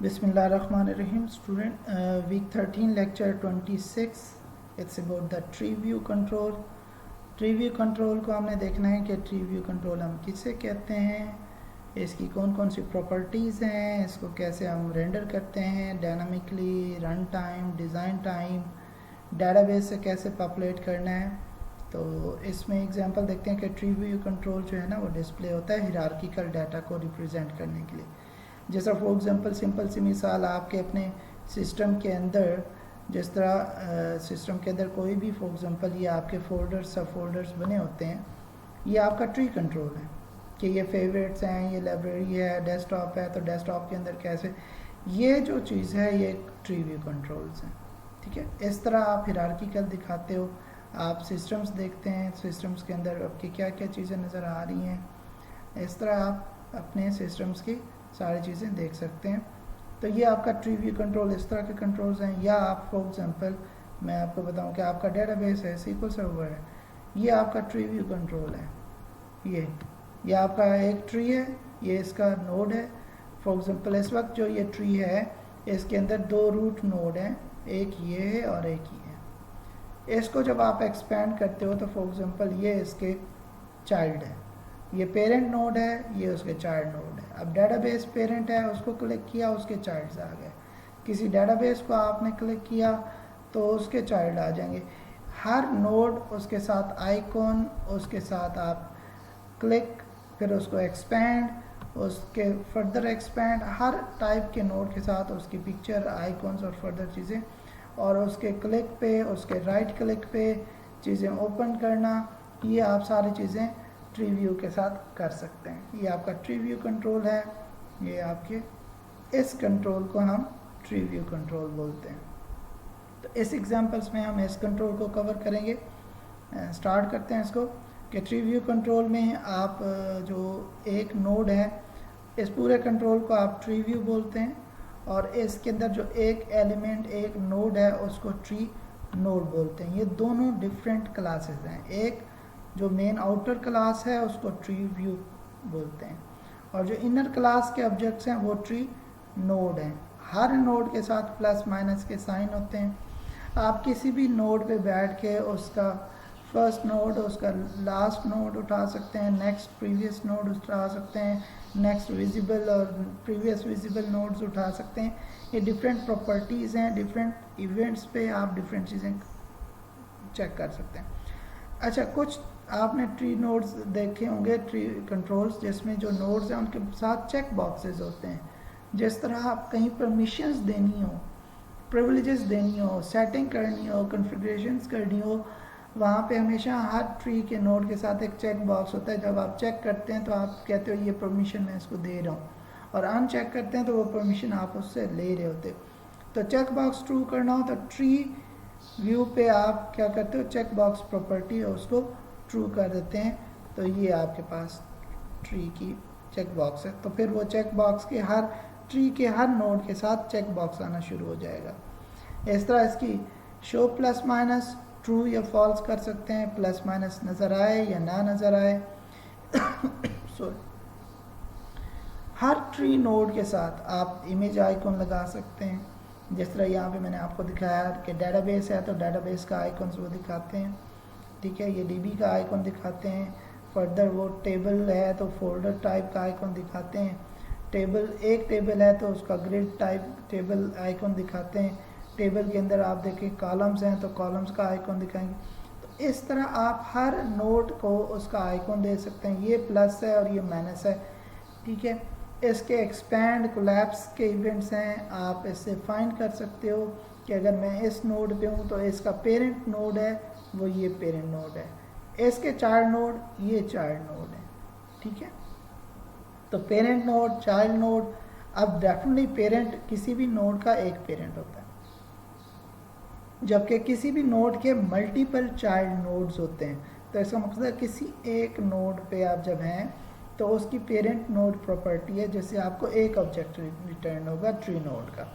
Bismillahirrahmanirrahim. Student, week 13 lecture 26. It's about the tree view control. Tree view control को हमने देखना है कि ट्री व्यू कंट्रोल हम किसे कहते हैं, इसकी कौन कौन सी प्रॉपर्टीज़ हैं, इसको कैसे हम रेंडर करते हैं dynamically, run time, design time, database से कैसे पॉपुलेट करना है। तो इसमें एग्जांपल देखते हैं कि ट्री व्यू कंट्रोल जो है ना वो डिस्प्ले होता है हिरार्किकल डाटा को रिप्रेजेंट करने के लिए। जैसा फॉर एग्जांपल सिंपल सी मिसाल, आपके अपने सिस्टम के अंदर जिस तरह सिस्टम के अंदर कोई भी फॉर एग्जांपल ये आपके फोल्डर्स सब फोल्डर्स बने होते हैं, ये आपका ट्री कंट्रोल है कि ये फेवरेट्स हैं, ये लाइब्रेरी है, डेस्कटॉप है, तो डेस्कटॉप के अंदर कैसे, ये जो चीज़ है ये ट्री व्यू कंट्रोल्स हैं। ठीक है, इस तरह आप हिरार्किकल दिखाते हो, आप सिस्टम्स देखते हैं, सिस्टम्स के अंदर आपकी क्या क्या चीज़ें नज़र आ रही हैं, इस तरह आप अपने सिस्टम्स की सारी चीज़ें देख सकते हैं। तो ये आपका ट्री व्यू कंट्रोल इस तरह के कंट्रोल्स हैं। या आप फॉर एग्जांपल मैं आपको बताऊं कि आपका डेटाबेस है, SQL सर्वर है, ये आपका ट्री व्यू कंट्रोल है। ये आपका एक ट्री है, ये इसका नोड है। फॉर एग्जांपल इस वक्त जो ये ट्री है इसके अंदर दो रूट नोड हैं, एक ये है और एक ये है। इसको जब आप एक्सपेंड करते हो तो फॉर एग्जांपल ये इसके चाइल्ड है, ये पेरेंट नोड है, ये उसके चाइल्ड नोड है। अब डेटाबेस पेरेंट है, उसको क्लिक किया उसके चाइल्ड्स आ गए, किसी डेटाबेस को आपने क्लिक किया तो उसके चाइल्ड आ जाएंगे। हर नोड उसके साथ आइकॉन, उसके साथ आप क्लिक, फिर उसको एक्सपेंड, उसके फर्दर एक्सपेंड, हर टाइप के नोड के साथ उसकी पिक्चर, आइकॉन्स और फर्दर चीज़ें, और उसके क्लिक पे, उसके राइट क्लिक पे चीज़ें ओपन करना, ये आप सारी चीज़ें ट्री व्यू के साथ कर सकते हैं। ये आपका ट्री व्यू कंट्रोल है, ये आपके इस कंट्रोल को हम ट्री व्यू कंट्रोल बोलते हैं। तो इस एग्जांपल्स में हम इस कंट्रोल को कवर करेंगे। स्टार्ट करते हैं इसको कि ट्री व्यू कंट्रोल में आप जो एक नोड है, इस पूरे कंट्रोल को आप ट्री व्यू बोलते हैं, और इसके अंदर जो एक एलिमेंट एक नोड है उसको ट्री नोड बोलते हैं। ये दोनों डिफरेंट क्लासेस हैं। एक जो मेन आउटर क्लास है उसको ट्री व्यू बोलते हैं, और जो इनर क्लास के ऑब्जेक्ट्स हैं वो ट्री नोड हैं। हर नोड के साथ प्लस माइनस के साइन होते हैं। आप किसी भी नोड पे बैठ के उसका फर्स्ट नोड, उसका लास्ट नोड उठा सकते हैं, नेक्स्ट प्रीवियस नोड उठा सकते हैं, नेक्स्ट विजिबल और प्रीवियस विजिबल नोड्स उठा सकते हैं। ये डिफरेंट प्रॉपर्टीज़ हैं, डिफरेंट इवेंट्स पे आप डिफरेंट चीज़ें चेक कर सकते हैं। अच्छा, कुछ आपने ट्री नोड्स देखे होंगे, ट्री कंट्रोल्स, जिसमें जो नोड्स हैं उनके साथ चेक बॉक्सेस होते हैं। जिस तरह आप कहीं परमिशंस देनी हो, प्रिविलेजेस देनी हो, सेटिंग करनी हो, कॉन्फ़िगरेशंस करनी हो, वहाँ पे हमेशा हर ट्री के नोड के साथ एक चेक बॉक्स होता है। जब आप चेक करते हैं तो आप कहते हो ये परमिशन मैं इसको दे रहा हूँ, और अनचेक करते हैं तो वो परमिशन आप उससे ले रहे होते। तो चेक बॉक्स ट्रू करना हो तो ट्री व्यू पे आप क्या करते हो, चेक बॉक्स प्रॉपर्टी है उसको ट्रू कर देते हैं, तो ये आपके पास ट्री की चेक बॉक्स है। तो फिर वो चेक बॉक्स के हर ट्री के हर नोड के साथ चेक बॉक्स आना शुरू हो जाएगा। इस तरह इसकी शो प्लस माइनस ट्रू या फॉल्स कर सकते हैं, प्लस माइनस नज़र आए या ना नज़र आए। सॉरी, हर ट्री नोड के साथ आप इमेज आइकॉन लगा सकते हैं। जिस तरह यहाँ पे मैंने आपको दिखाया कि डेटाबेस है तो डेटाबेस का आइकॉन्स वो दिखाते हैं। ठीक है, ये DB का आइकॉन दिखाते हैं। फर्दर वो टेबल है तो फोल्डर टाइप का आइकॉन दिखाते हैं। एक टेबल है तो उसका ग्रिड टाइप टेबल आइकॉन दिखाते हैं। टेबल के अंदर आप देखें कॉलम्स हैं तो कॉलम्स का आइकॉन दिखाएंगे। तो इस तरह आप हर नोड को उसका आइकॉन दे सकते हैं। ये प्लस है और ये माइनस है। ठीक है, इसके एक्सपैंड कोलैप्स के इवेंट्स हैं। आप इससे फाइंड कर सकते हो कि अगर मैं इस नोड पे हूँ तो इसका पेरेंट नोड है वो ये पेरेंट नोड है, इसके चाइल्ड नोड ये चाइल्ड नोड है। ठीक है, तो पेरेंट नोड, चाइल्ड नोड, अब डेफिनेटली पेरेंट किसी भी नोड का एक पेरेंट होता है, जबकि किसी भी नोड के मल्टीपल चाइल्ड नोड्स होते हैं। तो इसका मतलब है किसी एक नोड पे आप जब हैं तो उसकी पेरेंट नोड प्रॉपर्टी है, जैसे आपको एक ऑब्जेक्ट रिटर्न होगा ट्री नोड का,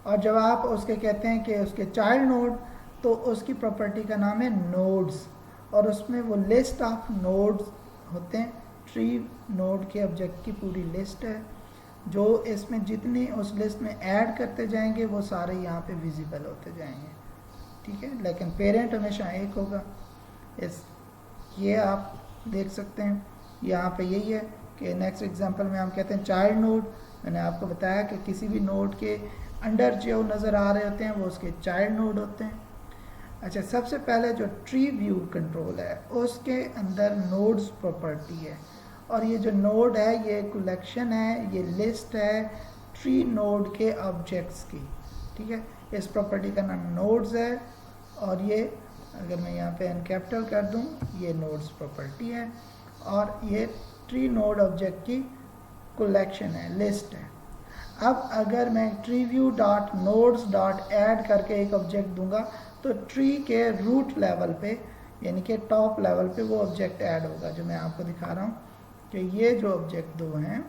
और जब आप उसके कहते हैं कि उसके चाइल्ड नोड, तो उसकी प्रॉपर्टी का नाम है नोड्स, और उसमें वो लिस्ट ऑफ नोड्स होते हैं। ट्री नोड के ऑब्जेक्ट की पूरी लिस्ट है, जो इसमें जितनी उस लिस्ट में ऐड करते जाएंगे वो सारे यहाँ पे विजिबल होते जाएंगे, ठीक है। लेकिन पेरेंट हमेशा एक होगा। इस ये आप देख सकते हैं यहाँ पे यही है कि नेक्स्ट एग्जांपल में हम कहते हैं चाइल्ड नोड। मैंने आपको बताया कि किसी भी नोड के अंडर जो नज़र आ रहे होते हैं वो उसके चाइल्ड नोड होते हैं। अच्छा, सबसे पहले जो ट्री व्यू कंट्रोल है उसके अंदर नोड्स प्रॉपर्टी है, और ये जो नोड है ये कलेक्शन है, ये लिस्ट है ट्री नोड के ऑब्जेक्ट्स की, ठीक है। इस प्रॉपर्टी का नाम नोड्स है, और ये अगर मैं यहाँ पे एन कैपिटल कर दूँ ये नोड्स प्रॉपर्टी है, और ये ट्री नोड ऑब्जेक्ट की कलेक्शन है, लिस्ट है। अब अगर मैं tree view dot nodes dot add करके एक ऑब्जेक्ट दूंगा तो ट्री के रूट लेवल पे यानी कि टॉप लेवल पे वो ऑब्जेक्ट ऐड होगा, जो मैं आपको दिखा रहा हूँ कि ये जो ऑब्जेक्ट दो हैं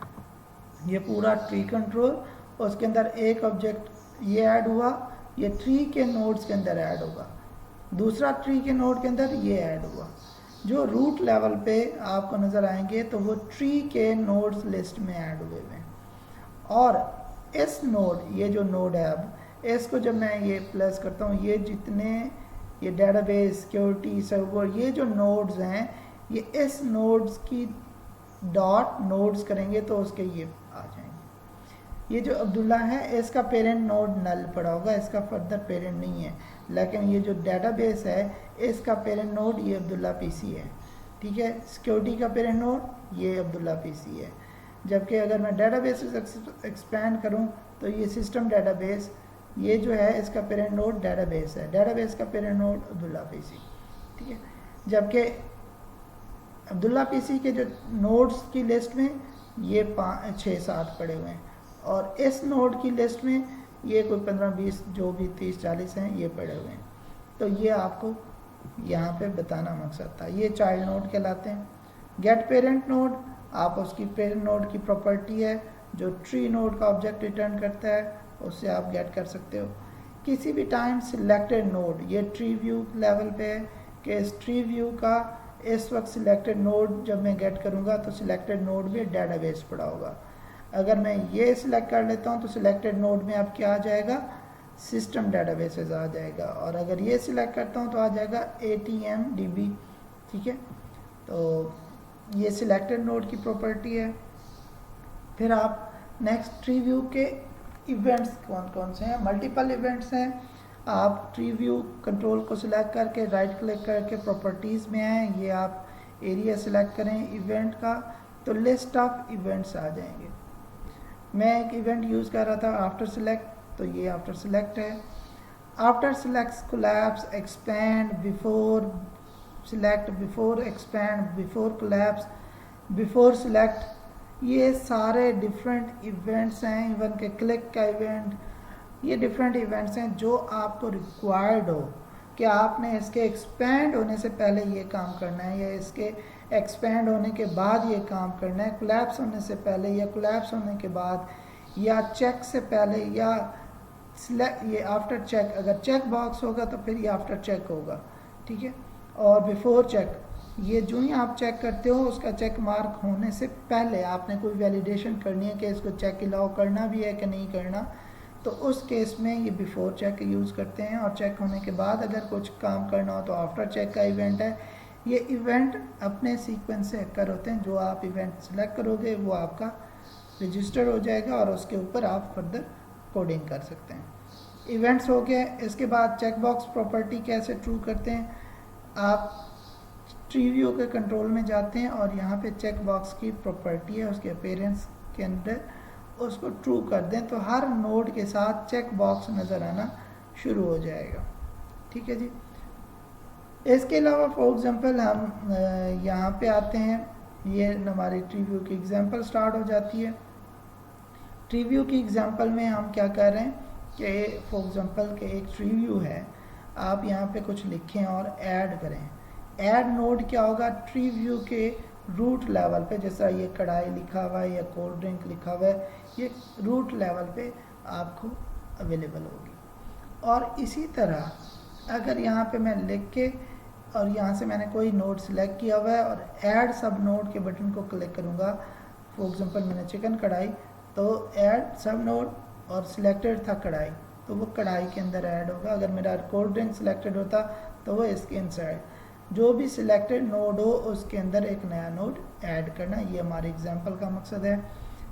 ये पूरा ट्री कंट्रोल, उसके अंदर एक ऑब्जेक्ट ये ऐड हुआ, ये ट्री के नोड्स के अंदर ऐड होगा, दूसरा ट्री के नोड के अंदर ये ऐड हुआ। जो रूट लेवल पे आपको नज़र आएंगे तो वो ट्री के नोड्स लिस्ट में ऐड हुए हैं। और इस नोड, ये जो नोड है अब इसको जब मैं ये प्लस करता हूँ, ये जितने ये डेटाबेस सिक्योरिटी सर्वर ये जो नोड्स हैं ये इस नोड्स की डॉट नोड्स करेंगे तो उसके ये आ जाएंगे। ये जो अब्दुल्ला है इसका पेरेंट नोड नल पड़ा होगा, इसका फर्दर पेरेंट नहीं है, लेकिन ये जो डेटाबेस है इसका पेरेंट नोड ये अब्दुल्ला पीसी है, ठीक है। सिक्योरिटी का पेरेंट नोड ये अब्दुल्ला पीसी है। जबकि अगर मैं डेटाबेस एक्सपैंड करूं तो ये सिस्टम डेटाबेस ये जो है इसका पेरेंट नोड डेटाबेस है, डेटाबेस का पेरेंट नोड अब्दुल्ला पीसी, ठीक है। जबकि अब्दुल्ला पीसी के जो नोड्स की लिस्ट में ये 6-7 पड़े हुए हैं, और इस नोड की लिस्ट में ये कोई 15-20 जो भी 30-40 हैं ये पड़े हुए हैं। तो ये आपको यहाँ पे बताना मकसद था। ये चाइल्ड नोड कहलाते हैं। गेट पेरेंट नोड आप उसकी पेरेंट नोड की प्रॉपर्टी है जो ट्री नोड का ऑब्जेक्ट रिटर्न करता है, उससे आप गेट कर सकते हो। किसी भी टाइम सिलेक्टेड नोड, ये ट्री व्यू लेवल पे है कि इस ट्री व्यू का इस वक्त सिलेक्टेड नोड जब मैं गेट करूँगा तो सिलेक्टेड नोड में डेटाबेस पड़ा होगा। अगर मैं ये सिलेक्ट कर लेता हूँ तो सिलेक्टेड नोड में अब क्या आ जाएगा, सिस्टम डेटाबेसेस आ जाएगा, और अगर ये सिलेक्ट करता हूँ तो आ जाएगा ATMDB, ठीक है। तो ये सिलेक्टेड नोड की प्रॉपर्टी है। फिर आप नेक्स्ट ट्री व्यू के इवेंट्स कौन कौन से हैं, मल्टीपल इवेंट्स हैं। आप ट्री व्यू कंट्रोल को सिलेक्ट करके राइट क्लिक करके प्रॉपर्टीज़ में आए, ये आप एरिया सिलेक्ट करें इवेंट का तो लिस्ट ऑफ इवेंट्स आ जाएंगे। मैं एक इवेंट यूज़ कर रहा था आफ्टर सेलेक्ट, तो ये आफ्टर सेलेक्ट है। After select collapse, expand, before select, before expand, before collapse, before select, ये सारे डिफरेंट इवेंट्स हैं। इवन के क्लिक का इवेंट, ये डिफरेंट इवेंट्स हैं जो आपको रिक्वायर्ड हो कि आपने इसके एक्सपैंड होने से पहले ये काम करना है या इसके एक्सपैंड होने के बाद ये काम करना है, कोलैप्स होने से पहले या कोलैप्स होने के बाद, या चेक से पहले या ये आफ्टर चेक। अगर चेक बॉक्स होगा तो फिर ये आफ्टर चेक होगा, ठीक है। और बिफोर चेक, ये जो ही आप चेक करते हो उसका चेक मार्क होने से पहले आपने कोई वैलिडेशन करनी है कि इसको चेक अलाउ करना भी है कि नहीं करना, तो उस केस में ये बिफोर चेक यूज़ करते हैं। और चेक होने के बाद अगर कुछ काम करना हो तो आफ्टर चेक का इवेंट है। ये इवेंट अपने सीक्वेंस से अक्कर होते हैं, जो आप इवेंट सेलेक्ट करोगे वो आपका रजिस्टर हो जाएगा और उसके ऊपर आप फर्दर कोडिंग कर सकते हैं। इवेंट्स हो गए, इसके बाद चेकबॉक्स प्रॉपर्टी कैसे ट्रू करते हैं, आप ट्री व्यू के कंट्रोल में जाते हैं और यहाँ पे चेकबॉक्स की प्रॉपर्टी है उसके अपीयरेंस के अंदर, उसको ट्रू कर दें तो हर नोड के साथ चेक बॉक्स नज़र आना शुरू हो जाएगा, ठीक है जी। इसके अलावा फॉर एग्जांपल हम यहाँ पे आते हैं, ये हमारी ट्री व्यू की एग्जांपल स्टार्ट हो जाती है। ट्री व्यू की एग्जांपल में हम क्या कर रहे हैं कि फॉर एग्जांपल के एक ट्री व्यू है, आप यहाँ पे कुछ लिखें और ऐड करें। ऐड नोड क्या होगा, ट्री व्यू के रूट लेवल पे, जैसा ये कढ़ाई लिखा हुआ है या कोल्ड ड्रिंक लिखा हुआ है, ये रूट लेवल पे आपको अवेलेबल होगी। और इसी तरह अगर यहाँ पे मैं लिख के और यहाँ से मैंने कोई नोड सेलेक्ट किया हुआ है और ऐड सब नोड के बटन को क्लिक करूँगा, फॉर एग्जांपल मैंने चिकन कढ़ाई, तो ऐड सब नोड और सिलेक्टेड था कढ़ाई, तो वो कढ़ाई के अंदर ऐड होगा। अगर मेरा कोल्ड ड्रिंक सिलेक्टेड होता तो वो इसके इनसाइड, जो भी सिलेक्टेड नोड हो उसके अंदर एक नया नोड ऐड करना। ये हमारे एग्जांपल का मकसद है।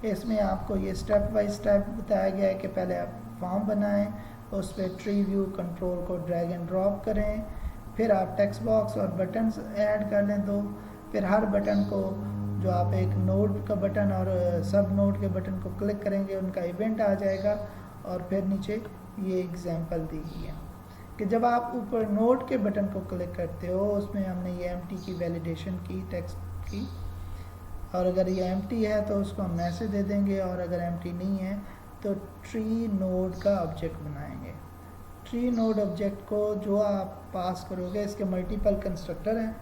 इसमें आपको ये स्टेप बाय स्टेप बताया गया है कि पहले आप फॉर्म बनाएं, उस पर ट्री व्यू कंट्रोल को ड्रैग एंड ड्रॉप करें, फिर आप टेक्स्ट बॉक्स और बटन्स ऐड कर लें दो, फिर हर बटन को जो आप एक नोड का बटन और सब नोड के बटन को क्लिक करेंगे उनका इवेंट आ जाएगा। और फिर नीचे ये एग्जांपल दी गई है कि जब आप ऊपर नोड के बटन को क्लिक करते हो, उसमें हमने ये एम्प्टी की वैलिडेशन की टेक्स्ट की, और अगर ये एम्प्टी है तो उसको हम मैसेज दे देंगे, और अगर एम्प्टी नहीं है तो ट्री नोड का ऑब्जेक्ट बनाएंगे। ट्री नोड ऑब्जेक्ट को जो आप पास करोगे, इसके मल्टीपल कंस्ट्रक्टर हैं,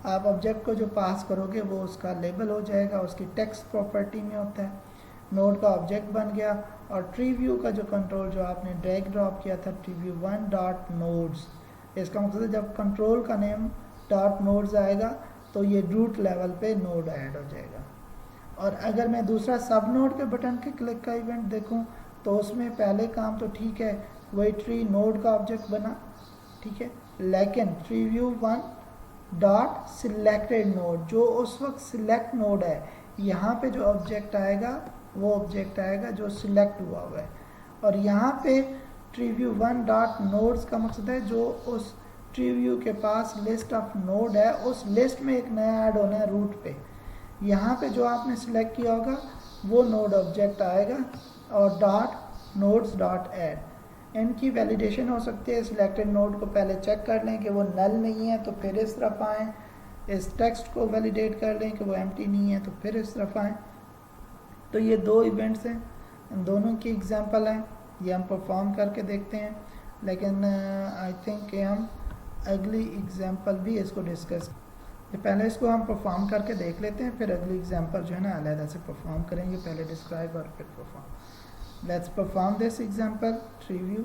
आप ऑब्जेक्ट को जो पास करोगे वो उसका लेबल हो जाएगा, उसकी टेक्स्ट प्रॉपर्टी में होता है, नोड का ऑब्जेक्ट बन गया। और ट्री व्यू का जो कंट्रोल जो आपने ड्रैग ड्रॉप किया था ट्री व्यू 1 डॉट नोड्स, इसका मतलब है जब कंट्रोल का नेम डॉट नोड्स आएगा तो ये रूट लेवल पे नोड ऐड हो जाएगा। और अगर मैं दूसरा सब नोड के बटन के क्लिक का इवेंट देखूं तो उसमें पहले काम तो ठीक है, वही ट्री नोड का ऑब्जेक्ट बना, ठीक है, लेकिन tree view 1 dot selected node, जो उस वक्त सिलेक्ट नोड है, यहाँ पे जो ऑब्जेक्ट आएगा वो ऑब्जेक्ट आएगा जो सिलेक्ट हुआ हुआ है। और यहाँ पे ट्री व्यू 1 डॉट नोड्स का मकसद है जो उस ट्री व्यू के पास लिस्ट ऑफ नोड है, उस लिस्ट में एक नया ऐड होना है रूट पे। यहाँ पे जो आपने सिलेक्ट किया होगा वो नोड ऑब्जेक्ट आएगा और डॉट नोड्स डॉट ऐड। इनकी वैलिडेशन हो सकती है, सिलेक्टेड नोड को पहले चेक कर लें कि वो नल नहीं है तो फिर इस तरफ आएँ, इस टेक्स्ट को वैलिडेट कर लें कि वो एम्प्टी नहीं है तो फिर इस तरफ आएँ। तो ये दो इवेंट्स हैं, इन दोनों की एग्जांपल हैं, ये हम परफॉर्म करके देखते हैं। लेकिन आई थिंक कि हम अगली एग्जांपल भी इसको डिस्कस, पहले इसको हम परफॉर्म करके देख लेते हैं, फिर अगली एग्जांपल जो है ना अलहदा से परफॉर्म करेंगे, पहले डिस्क्राइब और फिर perform. Let's perform this example tree view.